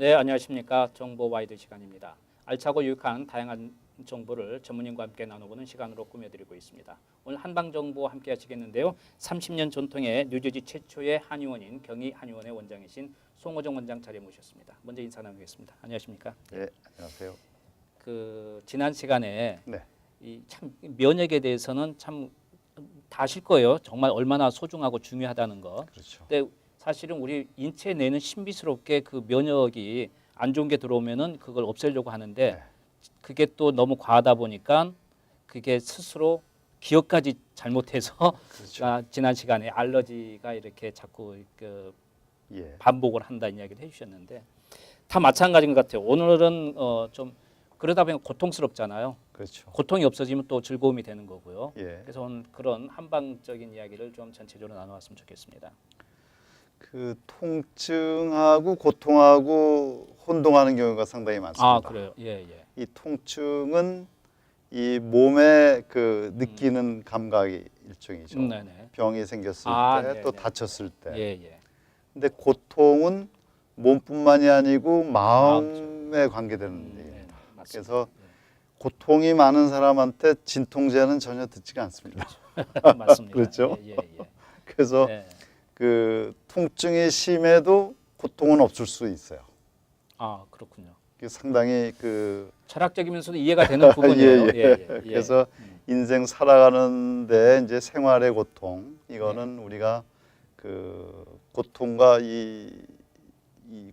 네, 안녕하십니까. 정보 와이드 시간입니다. 알차고 유익한 다양한 정보를 전문인과 함께 나눠보는 시간으로 꾸며드리고 있습니다. 오늘 한방정보 함께 하시겠는데요. 30년 전통의 뉴저지 최초의 한의원인 경희한의원의 원장이신 송호정 원장 자리에 모셨습니다. 먼저 인사 나누겠습니다. 안녕하십니까? 네, 안녕하세요. 지난 시간에 네, 이 참 면역에 대해서는 참 다 아실 거예요. 정말 얼마나 소중하고 중요하다는 거. 그렇죠. 근데 사실은 우리 인체 내는 신비스럽게 그 면역이 안 좋은 게 들어오면은 그걸 없애려고 하는데 네. 그게 또 너무 과하다 보니까 그게 스스로 기억까지 잘못해서 그렇죠. 지난 시간에 알러지가 이렇게 자꾸 예, 반복을 한다는 이야기를 해주셨는데 다 마찬가지인 것 같아요. 오늘은 좀 그러다 보면 고통스럽잖아요. 그렇죠. 고통이 없어지면 또 즐거움이 되는 거고요. 예, 그래서 오늘 그런 한방적인 이야기를 좀 전체적으로 나눠봤으면 좋겠습니다. 그 통증하고 고통하고 혼동하는 경우가 상당히 많습니다. 아, 그래요. 예, 예. 이 통증은 이 몸에 그 느끼는 감각이 일종이죠. 네네. 병이 생겼을 아, 때, 또 네네. 다쳤을 때. 예, 예. 근데 고통은 몸뿐만이 아니고 마음에 그렇죠. 관계되는 네, 얘기입니다. 맞습니다. 그래서 고통이 많은 사람한테 진통제는 전혀 듣지가 않습니다. 맞습니다. 그렇죠? 예, 예, 예. 그래서 네. 그 통증이 심해도 고통은 없을 수 있어요. 아, 그렇군요. 그게 상당히 그 철학적이면서도 이해가 되는 부분이에요. 예, 예. 예. 그래서 인생 살아가는데 이제 생활의 고통 이거는 네. 우리가 그 고통과 이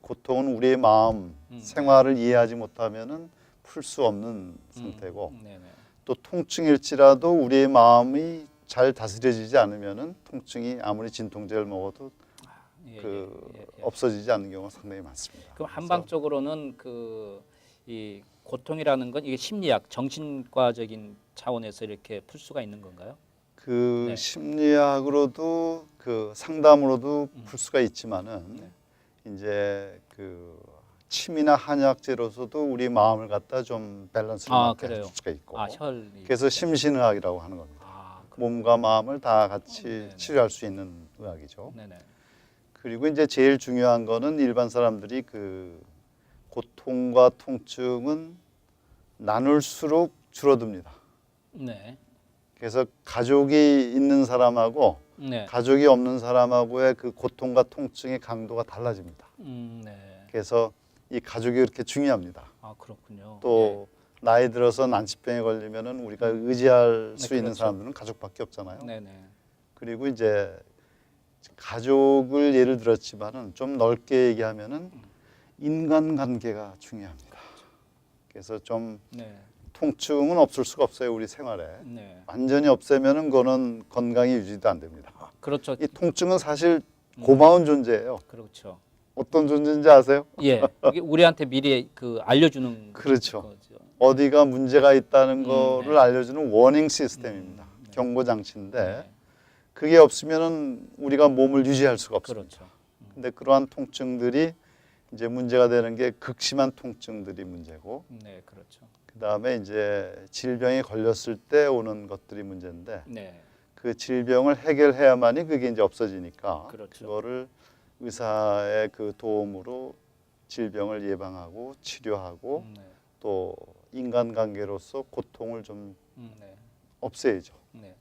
고통은 우리의 마음 생활을 이해하지 못하면은 풀 수 없는 상태고 네네. 또 통증일지라도 우리의 마음이 잘 다스려지지 않으면은 통증이 아무리 진통제를 먹어도 예, 그 예, 예, 예. 없어지지 않는 경우가 상당히 많습니다. 그럼 그래서 한방적으로는 이 고통이라는 건 이게 심리학, 정신과적인 차원에서 이렇게 풀 수가 있는 건가요? 그 네. 심리학으로도 그 상담으로도 풀 수가 있지만은 네. 이제 그 침이나 한약제로서도 우리 마음을 갖다 좀 밸런스를 맞게 그래요. 해줄 수가 있고 혈이. 그래서 심신의학이라고 하는 겁니다. 그렇군요. 몸과 마음을 다 같이 네네. 치료할 수 있는 의학이죠. 네네. 그리고 이제 제일 중요한 거는 일반 사람들이 그 고통과 통증은 나눌수록 줄어듭니다. 네. 그래서 가족이 있는 사람하고 네. 가족이 없는 사람하고의 그 고통과 통증의 강도가 달라집니다. 네. 그래서 이 가족이 그렇게 중요합니다. 아, 그렇군요. 또 나이 들어서 난치병에 걸리면은 우리가 의지할 네, 수 있는 그렇죠. 사람들은 가족밖에 없잖아요. 네네. 그리고 이제 가족을 예를 들었지만은 좀 넓게 얘기하면은 인간관계가 중요합니다. 그래서 좀 네. 통증은 없을 수가 없어요 우리 생활에. 네. 완전히 없애면은 그거는 건강이 유지도 안 됩니다. 그렇죠. 이 통증은 사실 고마운 존재예요. 그렇죠. 어떤 존재인지 아세요? 예. 이게 우리한테 미리 알려주는 그렇죠. 거죠. 어디가 문제가 있다는 거를 네. 알려주는 워닝 시스템입니다. 네. 경고 장치인데 네. 그게 없으면은 우리가 몸을 유지할 수가 없습니다. 그렇죠. 근데 그러한 통증들이 이제 문제가 되는 게 극심한 통증들이 문제고 네, 그렇죠. 그다음에 이제 질병에 걸렸을 때 오는 것들이 문제인데 네. 그 질병을 해결해야만이 그게 이제 없어지니까 그렇죠. 그거를 의사의 그 도움으로 질병을 예방하고 치료하고 네. 또 인간관계로서 고통을 좀 네. 없애야죠. 네.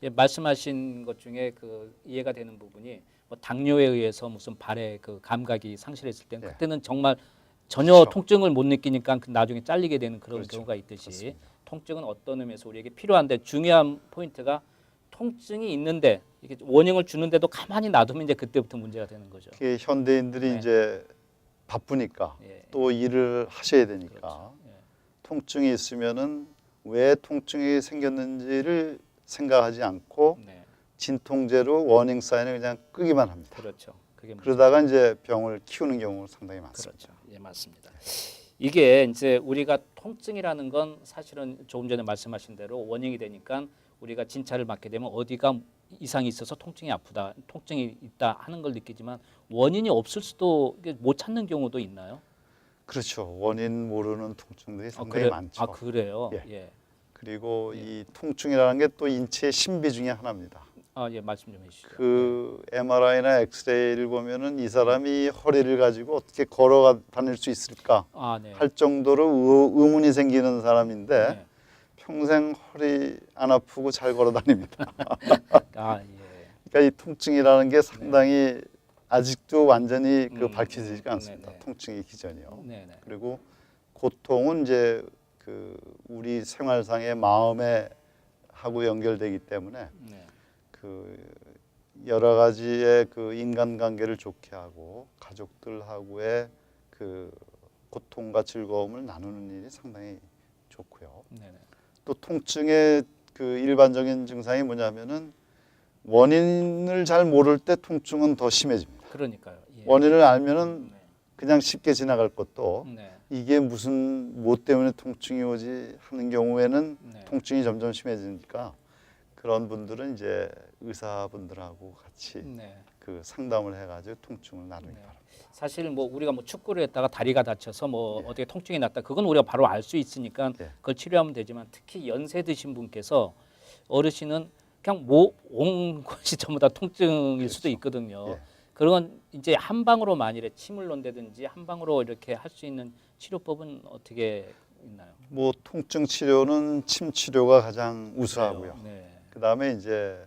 예, 말씀하신 것 중에 이해가 되는 부분이 뭐 당뇨에 의해서 무슨 발의 감각이 상실했을 때는 예. 그때는 정말 전혀 그렇죠. 통증을 못 느끼니까 나중에 잘리게 되는 그런 그렇죠. 경우가 있듯이 그렇습니다. 통증은 어떤 의미에서 우리에게 필요한데 중요한 포인트가 통증이 있는데 이게 원인을 주는데도 가만히 놔두면 이제 그때부터 문제가 되는 거죠. 그게 현대인들이 네. 이제 바쁘니까 예. 또 일을 하셔야 되니까 그렇죠. 예. 통증이 있으면은 왜 통증이 생겼는지를 생각하지 않고 네. 진통제로 워닝 사인을 그냥 끄기만 합니다. 그렇죠. 그게 그러다가 이제 병을 키우는 경우가 상당히 많습니다. 그렇죠. 예, 맞습니다. 이게 이제 우리가 통증이라는 건 사실은 조금 전에 말씀하신 대로 원인이 되니까 우리가 진찰을 받게 되면 어디가 이상이 있어서 통증이 아프다, 통증이 있다 하는 걸 느끼지만 원인이 없을 수도 못 찾는 경우도 있나요? 그렇죠. 원인 모르는 통증들이 상당히 그래? 많죠. 아, 그래요? 예. 예. 그리고 이 통증이라는 게 또 인체의 신비 중에 하나입니다. 예, 말씀 좀 해주시죠. 그 MRI나 엑스레이를 보면은 이 사람이 허리를 가지고 어떻게 걸어 다닐 수 있을까 네. 할 정도로 의문이 생기는 사람인데 네. 평생 허리 안 아프고 잘 걸어 다닙니다. 예. 그러니까 이 통증이라는 게 상당히 아직도 완전히 밝혀지지가 않습니다. 네네. 통증의 기전이요. 네네. 그리고 고통은 이제 그 우리 생활상의 마음에 하고 연결되기 때문에 네. 그 여러 가지의 그 인간관계를 좋게 하고 가족들하고의 그 고통과 즐거움을 나누는 일이 상당히 좋고요. 네네. 또 통증의 그 일반적인 증상이 뭐냐면은 원인을 잘 모를 때 통증은 더 심해집니다. 그러니까요. 예. 원인을 알면은 네. 그냥 쉽게 지나갈 것도 네. 이게 무슨 뭐 때문에 통증이 오지 하는 경우에는 네. 통증이 점점 심해지니까 그런 분들은 이제 의사분들하고 같이 네. 그 상담을 해가지고 통증을 나누기 네. 바랍니다. 사실 뭐 우리가 뭐 축구를 했다가 다리가 다쳐서 뭐 예. 어떻게 통증이 났다, 그건 우리가 바로 알 수 있으니까 예. 그걸 치료하면 되지만, 특히 연세 드신 분께서 어르신은 그냥 온 것이 전부 다 통증일 수도 그렇죠. 있거든요. 예. 그런 이제 한 방으로 만일에 침을 놓는다든지 한 방으로 이렇게 할 수 있는 치료법은 어떻게 있나요? 뭐 통증 치료는 침 치료가 가장 우수하고요. 네. 그다음에 이제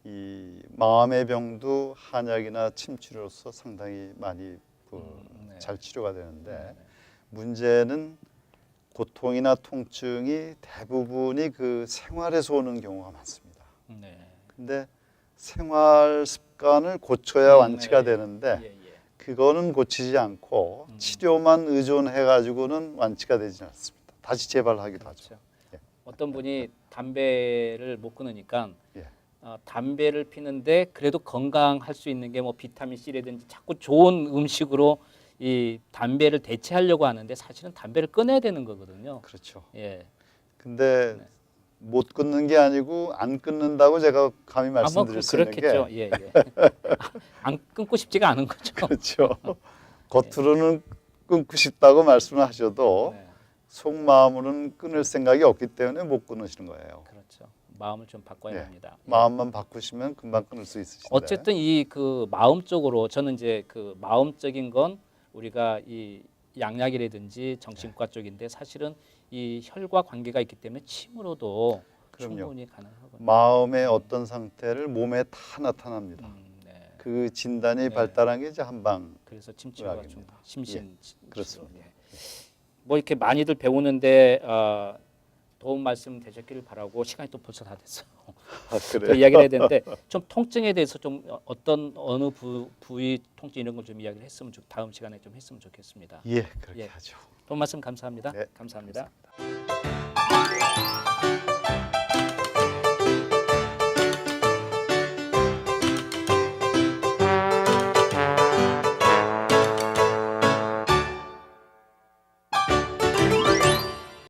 이 마음의 병도 한약이나 침 치료로서 상당히 많이 네. 잘 치료가 되는데 네. 문제는 고통이나 통증이 대부분이 그 생활에서 오는 경우가 많습니다. 네. 근데 생활 습관을 고쳐야 완치가 네. 되는데 예, 예. 그거는 고치지 않고 치료만 의존해 가지고는 완치가 되지 않습니다. 다시 재발하기도 하죠. 그렇죠. 예. 어떤 분이 담배를 못 끊으니까 예. 담배를 피는데 그래도 건강할 수 있는 게 뭐 비타민 C라든지 자꾸 좋은 음식으로 이 담배를 대체하려고 하는데 사실은 담배를 끊어야 되는 거거든요. 그렇죠. 예. 근데 네. 못 끊는 게 아니고 안 끊는다고 제가 감히 뭐 말씀드릴 수 있는 그렇겠죠. 게 예, 예. 안 끊고 싶지가 않은 거죠. 그렇죠. 겉으로는 끊고 싶다고 말씀을 하셔도 네. 속마음으로는 끊을 생각이 없기 때문에 못 끊으시는 거예요. 그렇죠. 마음을 좀 바꿔야 예. 합니다. 예. 마음만 바꾸시면 금방 끊을 수 있으신데. 어쨌든 이 그 마음적으로, 저는 이제 그 마음적인 건 우리가 이 양약이라든지 정신과 쪽인데 사실은 이 혈과 관계가 있기 때문에 침으로도 그럼요. 충분히 가능하거든요. 마음의 어떤 상태를 몸에 다 나타납니다. 네. 그 진단이 네. 발달한 게 이제 한방. 그래서 침치료가 좀 의학입니다. 심신 그렇습니다. 치료. 예. 뭐 이렇게 많이들 배우는데 도움 말씀 되셨기를 바라고, 시간이 또 벌써 다 됐어요. 아, 또 그래요? 이야기를 해야 되는데 좀 통증에 대해서 좀 어느 부위 통증 이런 걸 좀 이야기를 했으면 다음 시간에 좀 했으면 좋겠습니다. 예, 그렇게 예. 하죠. 도움 말씀 감사합니다. 네, 감사합니다. 감사합니다.